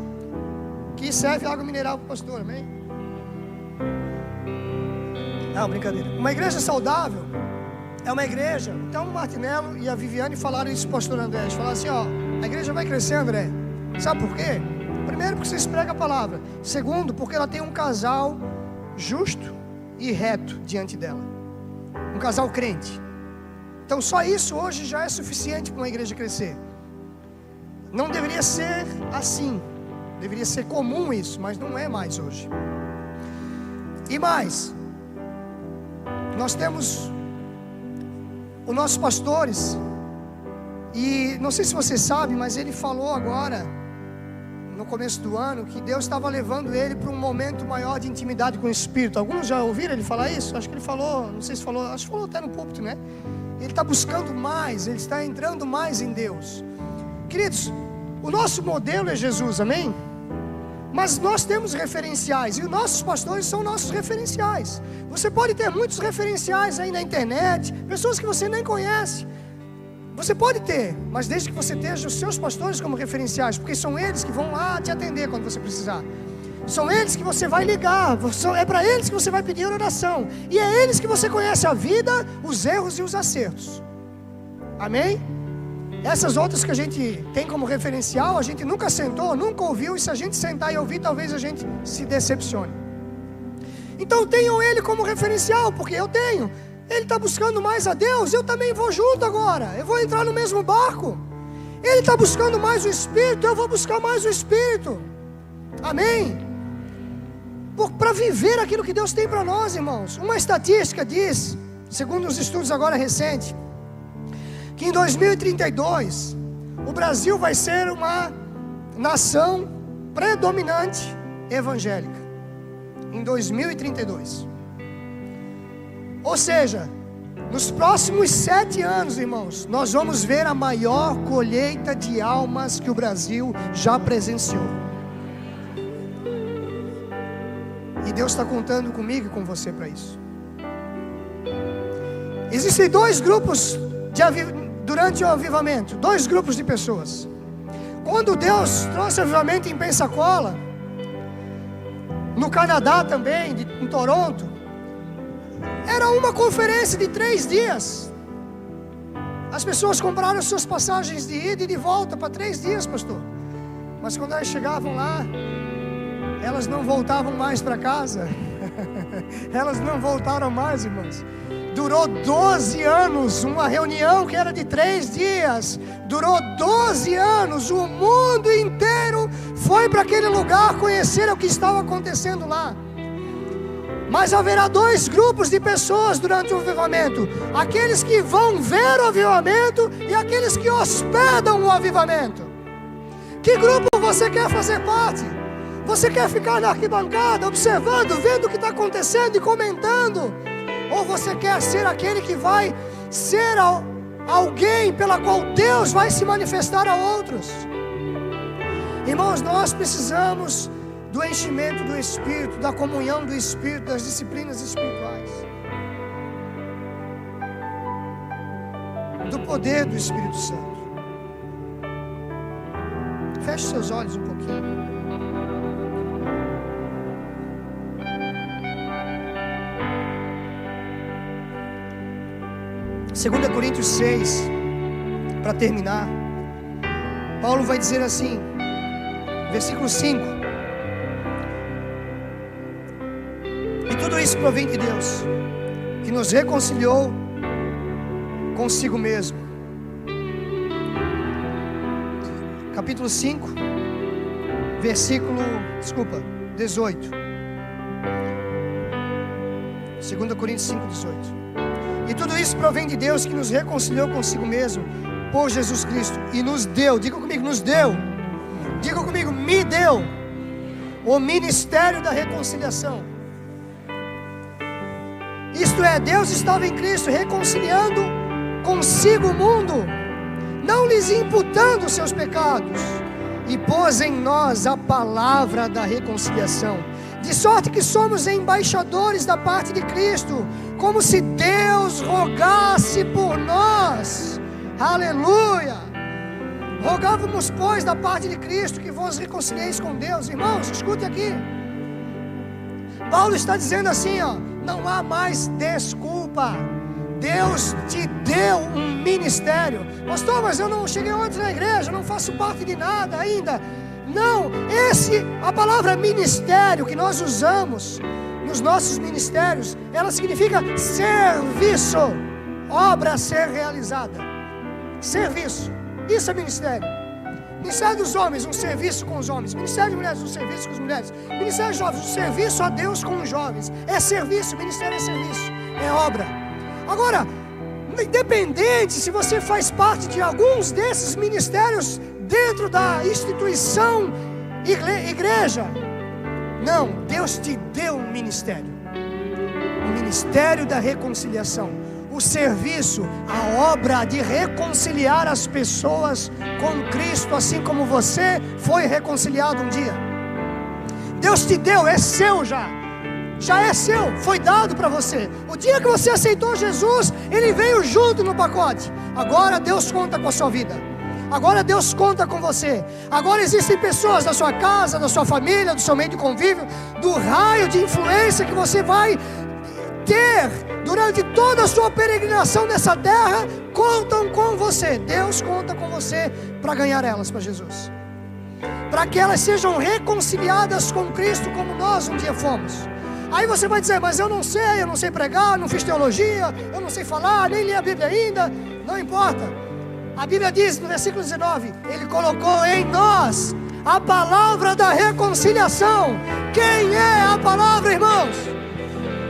que serve água mineral para o pastor, amém? Não, brincadeira. Uma igreja saudável é uma igreja. Então o Martinello e a Viviane falaram isso para o pastor André. Eles falaram assim, a igreja vai crescer, André. Sabe por quê? Primeiro, porque vocês pregam a palavra. Segundo, porque ela tem um casal justo e reto diante dela. Um casal crente. Então só isso hoje já é suficiente para uma igreja crescer. Não deveria ser assim. Deveria ser comum isso, mas não é mais hoje. E mais, nós temos os nossos pastores. E não sei se você sabe, mas ele falou agora, no começo do ano, que Deus estava levando ele para um momento maior de intimidade com o Espírito. Alguns já ouviram ele falar isso? Acho que ele falou, não sei se falou, acho que falou até no púlpito, né? Ele está buscando mais, ele está entrando mais em Deus. Queridos, o nosso modelo é Jesus, amém? Mas nós temos referenciais, e os nossos pastores são nossos referenciais. Você pode ter muitos referenciais aí na internet, pessoas que você nem conhece. Você pode ter, mas desde que você tenha os seus pastores como referenciais, porque são eles que vão lá te atender quando você precisar. São eles que você vai ligar, é para eles que você vai pedir oração. E é eles que você conhece a vida, os erros e os acertos. Amém? Essas outras que a gente tem como referencial, a gente nunca sentou, nunca ouviu. E se a gente sentar e ouvir, talvez a gente se decepcione. Então tenham ele como referencial, porque eu tenho. Ele está buscando mais a Deus, eu também vou junto agora. Eu vou entrar no mesmo barco. Ele está buscando mais o Espírito, eu vou buscar mais o Espírito. Amém? para viver aquilo que Deus tem para nós, irmãos. Uma estatística diz, segundo os estudos agora recentes, que em 2032 o Brasil vai ser uma nação predominante evangélica. Em 2032. Ou seja, nos próximos 7 anos, irmãos, nós vamos ver a maior colheita de almas que o Brasil já presenciou. E Deus está contando comigo e com você para isso. Existem 2 grupos durante o avivamento, 2 grupos de pessoas. Quando Deus trouxe o avivamento em Pensacola, no Canadá também, em Toronto, era uma conferência de 3 dias. As pessoas compraram suas passagens de ida e de volta para 3 dias, pastor. Mas quando elas chegavam lá, elas não voltavam mais para casa. Elas não voltaram mais, irmãos. Durou 12 anos, uma reunião que era de 3 dias. Durou 12 anos, o mundo inteiro foi para aquele lugar conhecer o que estava acontecendo lá. Mas haverá 2 grupos de pessoas durante o avivamento: aqueles que vão ver o avivamento e aqueles que hospedam o avivamento. Que grupo você quer fazer parte? Você quer ficar na arquibancada, observando, vendo o que está acontecendo e comentando? Ou você quer ser aquele que vai ser alguém pela qual Deus vai se manifestar a outros? Irmãos, nós precisamos do enchimento do Espírito, da comunhão do Espírito, das disciplinas espirituais, do poder do Espírito Santo. Feche seus olhos um pouquinho. Segunda Coríntios 6, para terminar, Paulo vai dizer assim, versículo 5: e tudo isso provém de Deus, que nos reconciliou consigo mesmo. Capítulo 5, versículo 18. 2 Coríntios 5, 18. E tudo isso provém de Deus, que nos reconciliou consigo mesmo por Jesus Cristo e nos deu, diga comigo, nos deu, diga comigo, me deu o ministério da reconciliação. Isto é, Deus estava em Cristo reconciliando consigo o mundo, não lhes imputando os seus pecados, e pôs em nós a palavra da reconciliação, de sorte que somos embaixadores da parte de Cristo, como se Deus rogasse por nós. Aleluia! Rogávamos, pois, da parte de Cristo, que vos reconcilieis com Deus. Irmãos, escute aqui. Paulo está dizendo assim, ó: não há mais desculpa. Deus te deu um ministério. Pastor, mas eu não cheguei ontem na igreja, não faço parte de nada ainda. Não, a palavra ministério que nós usamos nos nossos ministérios, ela significa serviço, obra a ser realizada. Serviço, isso é ministério. Ministério dos homens, um serviço com os homens. Ministério de mulheres, um serviço com as mulheres. Ministério de jovens, um serviço a Deus com os jovens. É serviço, ministério é serviço, é obra. Agora, independente se você faz parte de alguns desses ministérios dentro da instituição igreja, não, Deus te deu um ministério, o ministério da reconciliação, o serviço, a obra de reconciliar as pessoas com Cristo, assim como você foi reconciliado um dia. Deus te deu, é seu já é seu, foi dado para você. O dia que você aceitou Jesus, Ele veio junto no pacote. Agora Deus conta com a sua vida. Agora Deus conta com você. Agora existem pessoas da sua casa, da sua família, do seu meio de convívio, do raio de influência que você vai ter durante toda a sua peregrinação nessa terra, contam com você. Deus conta com você para ganhar elas para Jesus, para que elas sejam reconciliadas com Cristo como nós um dia fomos. Aí você vai dizer, mas eu não sei pregar, não fiz teologia, eu não sei falar, nem li a Bíblia ainda. Não importa. A Bíblia diz no versículo 19, Ele colocou em nós a palavra da reconciliação. Quem é a palavra, irmãos?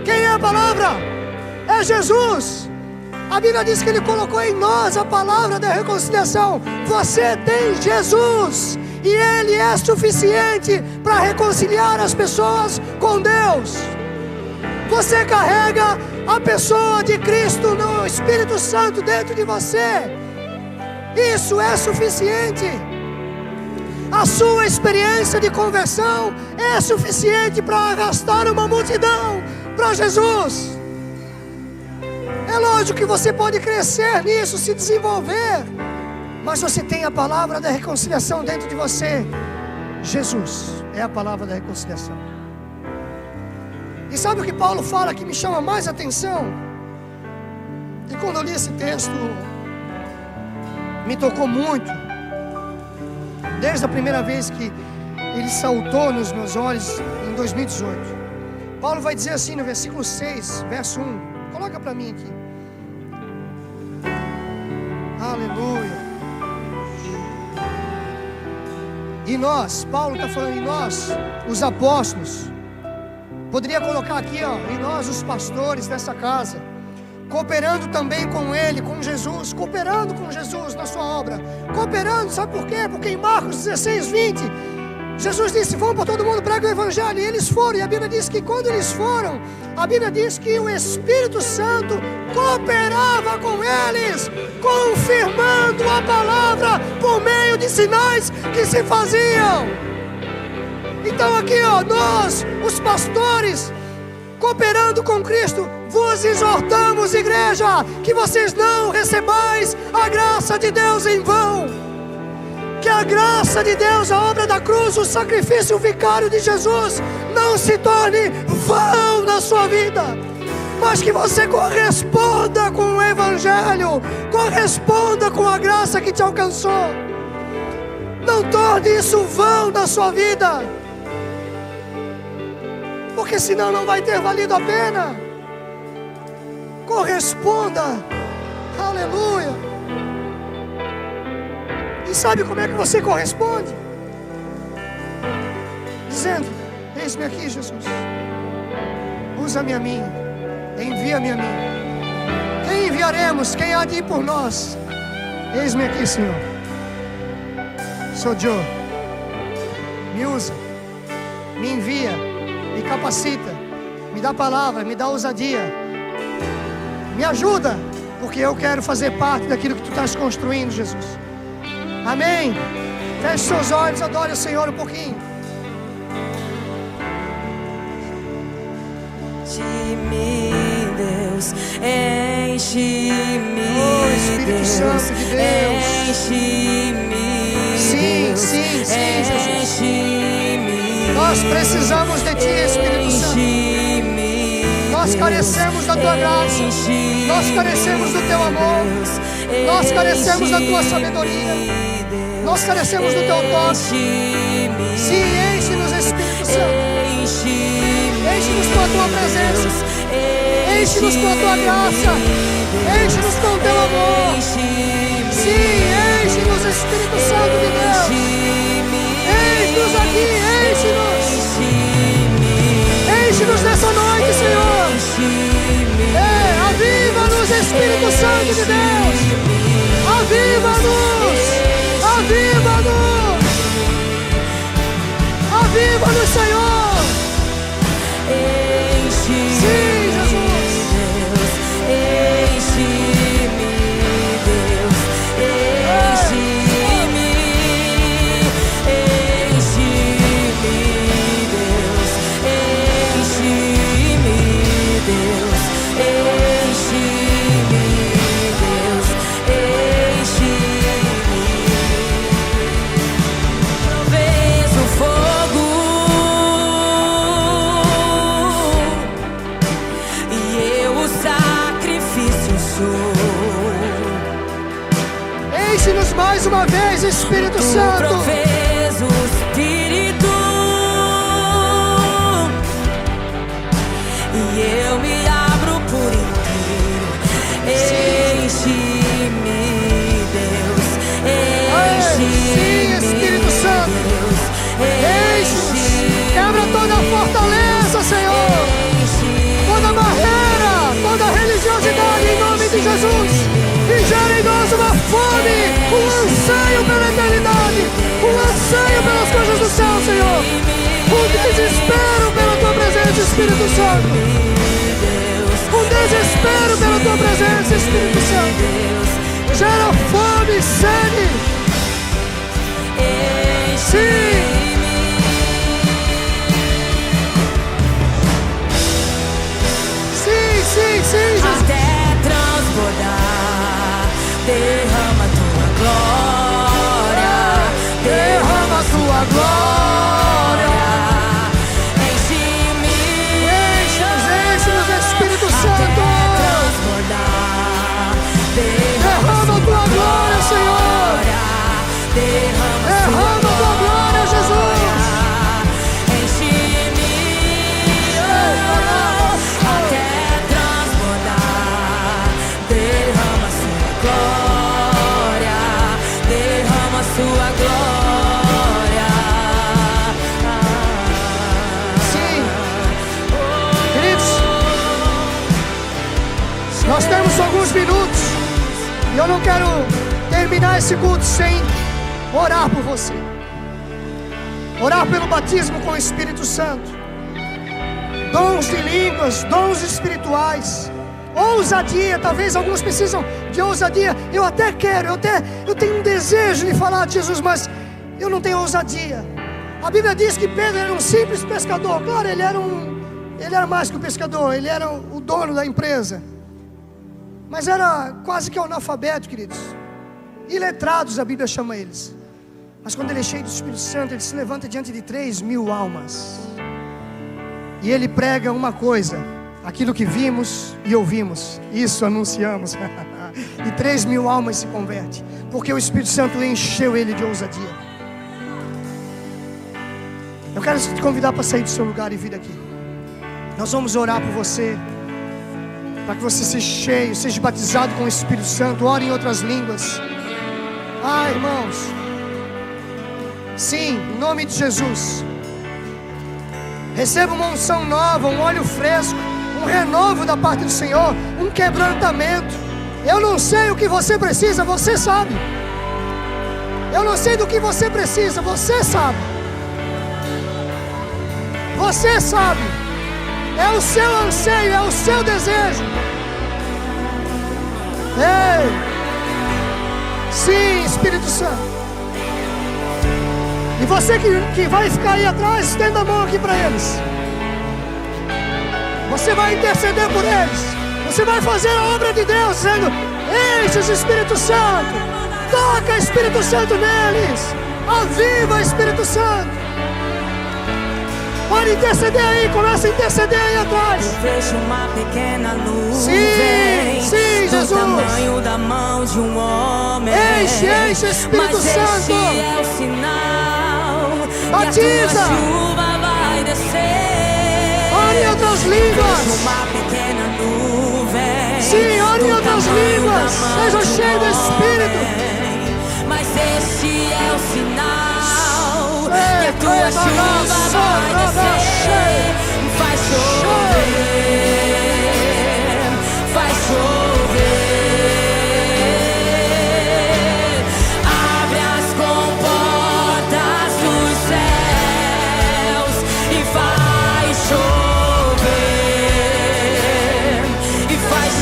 Quem é a palavra? É Jesus. A Bíblia diz que Ele colocou em nós a palavra da reconciliação. Você tem Jesus, e Ele é suficiente para reconciliar as pessoas com Deus. Você carrega a pessoa de Cristo no Espírito Santo dentro de você. Isso é suficiente. A sua experiência de conversão é suficiente para arrastar uma multidão para Jesus. É lógico que você pode crescer nisso, se desenvolver, mas você tem a palavra da reconciliação dentro de você. Jesus é a palavra da reconciliação. E sabe o que Paulo fala que me chama mais atenção? E quando eu li esse texto, me tocou muito. Desde a primeira vez que ele saltou nos meus olhos, em 2018. Paulo vai dizer assim no versículo 6, verso 1. Coloca para mim aqui. Aleluia. E nós, Paulo está falando em nós, os apóstolos. Poderia colocar aqui, e nós, os pastores dessa casa, cooperando também com Ele, com Jesus, cooperando com Jesus na sua obra. Cooperando, sabe por quê? Porque em Marcos 16, 20, Jesus disse: vão para todo mundo, pregue o Evangelho. E eles foram, e a Bíblia diz que quando eles foram, a Bíblia diz que o Espírito Santo cooperava com eles, confirmando a palavra por meio de sinais que se faziam. Então aqui, nós, os pastores, cooperando com Cristo, vos exortamos, igreja, que vocês não recebais a graça de Deus em vão. Que a graça de Deus, a obra da cruz, o sacrifício vicário de Jesus, não se torne vão na sua vida, mas que você corresponda com o Evangelho, corresponda com a graça que te alcançou. Não torne isso vão na sua vida, porque senão não vai ter valido a pena. Corresponda. Aleluia. E sabe como é que você corresponde? Dizendo: eis-me aqui, Jesus, usa-me a mim, envia-me a mim. Quem enviaremos? Quem há de ir por nós? Eis-me aqui, Senhor. Sou eu. Me usa, me envia, me capacita, me dá palavra, me dá ousadia, me ajuda, porque eu quero fazer parte daquilo que Tu estás construindo, Jesus. Amém. Feche seus olhos, adore o Senhor um pouquinho. Enche-me, Deus, enche-me, Espírito Santo de Deus, enche-me, sim, sim, sim, Jesus. Enche-me, Nós precisamos de Ti, Espírito Santo. Nós carecemos da Tua graça, nós carecemos do Teu amor, nós carecemos da Tua sabedoria, nós carecemos do Teu toque. Sim, enche-nos, Espírito Santo. Enche-nos com a Tua presença, enche-nos com a Tua graça, enche-nos com o Teu amor. Sim, enche-nos, Espírito Santo de Deus. Enche-nos aqui, enche-nos. Enche-nos nessa noite, Senhor. Aviva-nos, Espírito Santo de Deus. Aviva-nos. Aviva-nos. Aviva-nos, Senhor. Sim, Jesus. Enche-me, Deus, enche-me, enche-me, Deus, enche-me, Deus, enche-me, Deus, enche-me. Talvez o fogo e eu o sacrifício sou. Enche-nos mais uma vez, Espírito Tu Santo. provês o Espírito e eu me abro por inteiro. Enche-me, Deus, Sim, enche-me, Espírito Santo. Deus, Jesus. E gera em nós uma fome, um anseio pela eternidade, um anseio pelas coisas do céu, Senhor. Um desespero pela tua presença, Espírito Santo. Um desespero pela tua presença, Espírito Santo. Gera fome e sede. Sim. Sim, Jesus. Até transbordar, derrama tua glória, Derrama tua glória. Enche-me, Enche-nos, Espírito Santo. até transbordar, Derrama tua glória, Senhor. Derrama tua glória, Jesus. Sua glória. Sim. Queridos, nós temos alguns minutos e eu não quero terminar esse culto sem orar por você. Orar pelo batismo com o Espírito Santo. Dons de línguas, dons espirituais. Ousadia, talvez alguns precisam de ousadia. Eu até quero, eu tenho um desejo de falar de Jesus, mas eu não tenho ousadia. A Bíblia diz que Pedro era um simples pescador. Claro, ele era mais que um pescador, ele era o dono da empresa. Mas era quase que analfabeto, queridos. Iletrados, a Bíblia chama eles. Mas quando ele é cheio do Espírito Santo, ele se levanta diante de 3.000 almas. E ele prega uma coisa: aquilo que vimos e ouvimos, isso anunciamos. E 3.000 almas se convertem, porque o Espírito Santo encheu ele de ousadia. Eu quero te convidar para sair do seu lugar e vir aqui. Nós vamos orar por você, para que você seja cheio, seja batizado com o Espírito Santo. Ore em outras línguas. Irmãos, sim, em nome de Jesus. Receba uma unção nova, um óleo fresco, um renovo da parte do Senhor, um quebrantamento. Eu não sei o que você precisa, você sabe. Eu não sei do que você precisa, você sabe. Você sabe. É o seu anseio, é o seu desejo. Ei! Sim, Espírito Santo. E você que vai ficar aí atrás, estenda a mão aqui para eles. Você vai interceder por eles. Você vai fazer a obra de Deus, dizendo: enche-os, Espírito Santo. Toca, Espírito Santo, neles. Aviva, Espírito Santo. Pode interceder aí, começa a interceder aí atrás. Eu vejo uma pequena nuvem, sim, Jesus. Do tamanho da mão de um homem. Enche, Espírito Mas Santo. este é o sinal. Batiza. E a tua chuva vai descer. Ore em outras línguas. Eu vejo uma pequena nuvem. Sim, ore em outras línguas. Seja cheio do Espírito. Mas este é o sinal que a tua chuva vai descer. Faz chover, faz chover. Abre as comportas dos céus e faz chover, e faz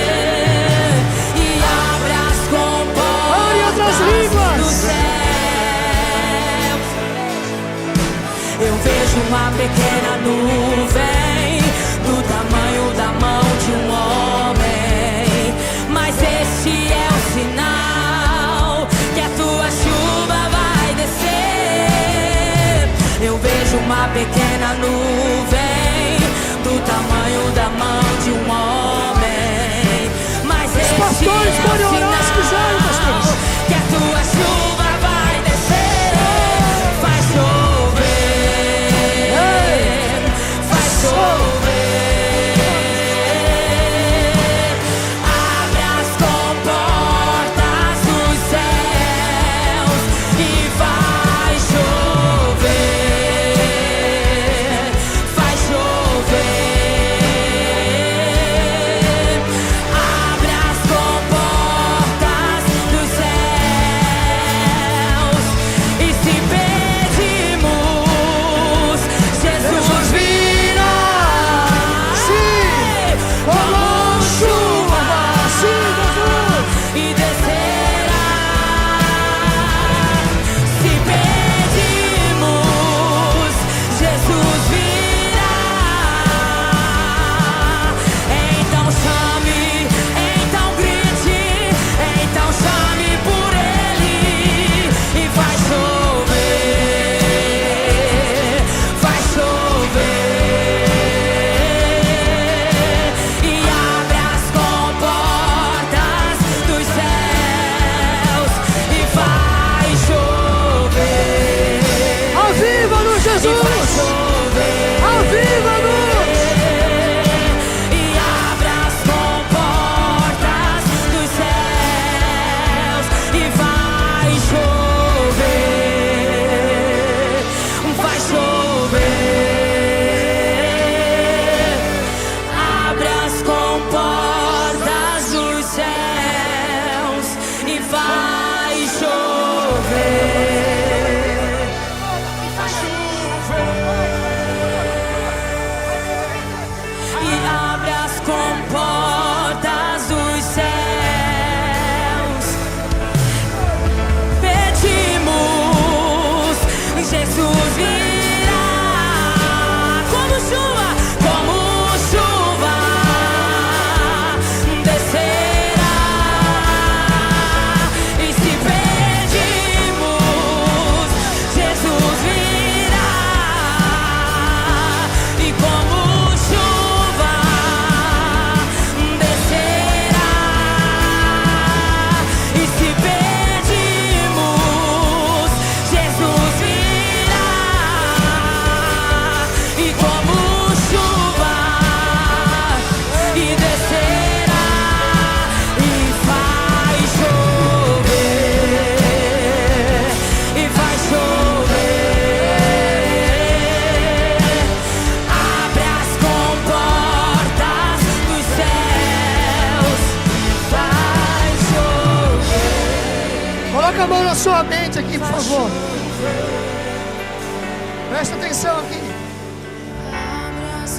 chover. E abre as comportas dos céus. Eu vejo uma pequena nuvem do tamanho da mão de um homem. Mas este é o sinal que a tua chuva vai descer. Eu vejo uma pequena nuvem do tamanho da mão de um homem. Mas este pastores é o podem orar se quiserem, sinal pastores. que a tua chuva vai descer. Faz chover, faz chover. Abre as comportas dos céus e vai chover, faz chover. E abre as comportas dos céus. Pedimos, Jesus virá como chuva, descerá. E se pedimos, Jesus virá e como chuva descerá. E se pedimos, Jesus virá e como chuva e descerá e faz chover, e faz chover. Abre as comportas dos céus, faz chover. Coloca a mão na sua mente aqui, por favor. Presta atenção aqui.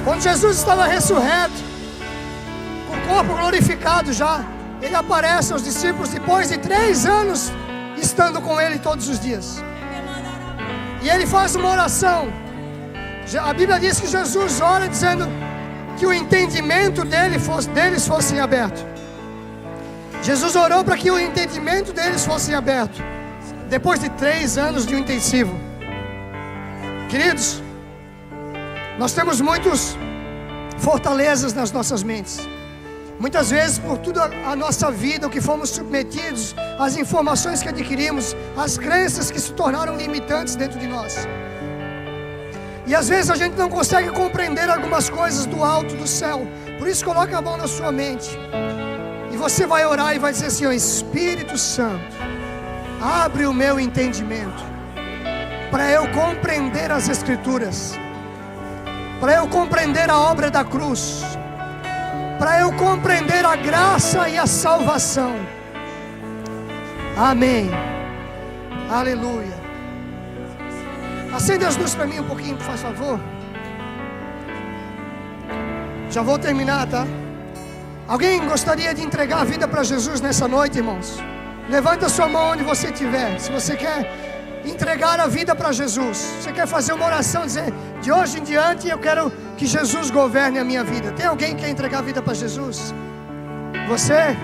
Quando Jesus estava ressurreto, com o corpo glorificado já, ele aparece aos discípulos depois de 3 anos estando com ele todos os dias. E ele faz uma oração. A Bíblia diz que Jesus ora dizendo que o entendimento deles fosse aberto. Jesus orou para que o entendimento deles fosse aberto, depois de 3 anos de um intensivo. Queridos, nós temos muitas fortalezas nas nossas mentes. Muitas vezes, por toda a nossa vida, o que fomos submetidos, as informações que adquirimos, as crenças que se tornaram limitantes dentro de nós. E às vezes a gente não consegue compreender algumas coisas do alto do céu. Por isso, coloque a mão na sua mente. E você vai orar e vai dizer assim: ó, Espírito Santo, abre o meu entendimento, para eu compreender as Escrituras, para eu compreender a obra da cruz, para eu compreender a graça e a salvação. Amém. Aleluia. Acende as luzes para mim um pouquinho, por favor. Já vou terminar, tá? Alguém gostaria de entregar a vida para Jesus nessa noite, irmãos? Levanta sua mão onde você estiver. Se você quer entregar a vida para Jesus, você quer fazer uma oração, dizer: de hoje em diante eu quero que Jesus governe a minha vida. Tem alguém que quer entregar a vida para Jesus? Você?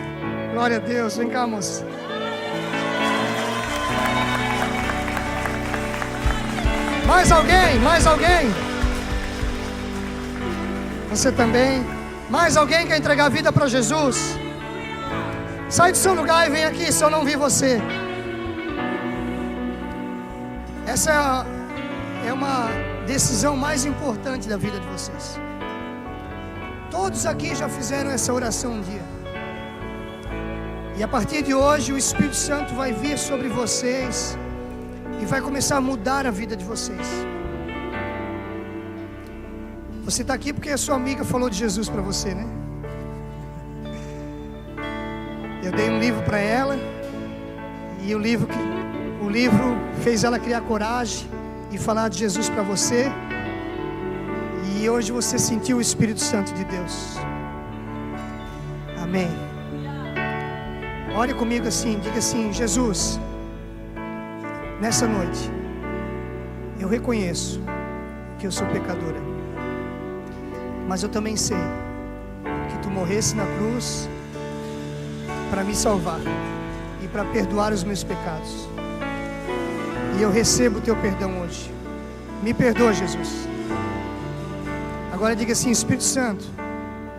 Glória a Deus. Vem cá, moça. Mais alguém? Mais alguém? Você também? Mais alguém quer entregar a vida para Jesus? Sai do seu lugar e vem aqui se eu não vi você. Essa é uma decisão mais importante da vida de vocês. Todos aqui já fizeram essa oração um dia. E a partir de hoje o Espírito Santo vai vir sobre vocês e vai começar a mudar a vida de vocês. Você está aqui porque a sua amiga falou de Jesus para você, né? Eu dei um livro para ela, e o livro fez ela criar coragem e falar de Jesus para você. E hoje você sentiu o Espírito Santo de Deus. Amém. Ore comigo assim, diga assim: Jesus, nessa noite eu reconheço que eu sou pecadora, mas eu também sei que tu morresse na cruz para me salvar e para perdoar os meus pecados. E eu recebo o teu perdão hoje. Me perdoa, Jesus. Agora diga assim: Espírito Santo,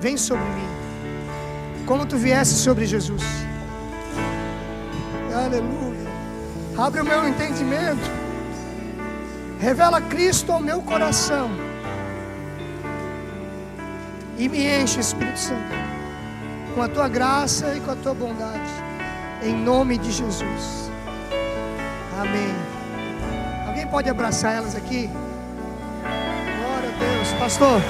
vem sobre mim, como tu viesse sobre Jesus. Aleluia. Abre o meu entendimento, revela Cristo ao meu coração e me enche, Espírito Santo, com a tua graça e com a tua bondade, em nome de Jesus. Amém. Alguém pode abraçar elas aqui? Glória a Deus. Pastor.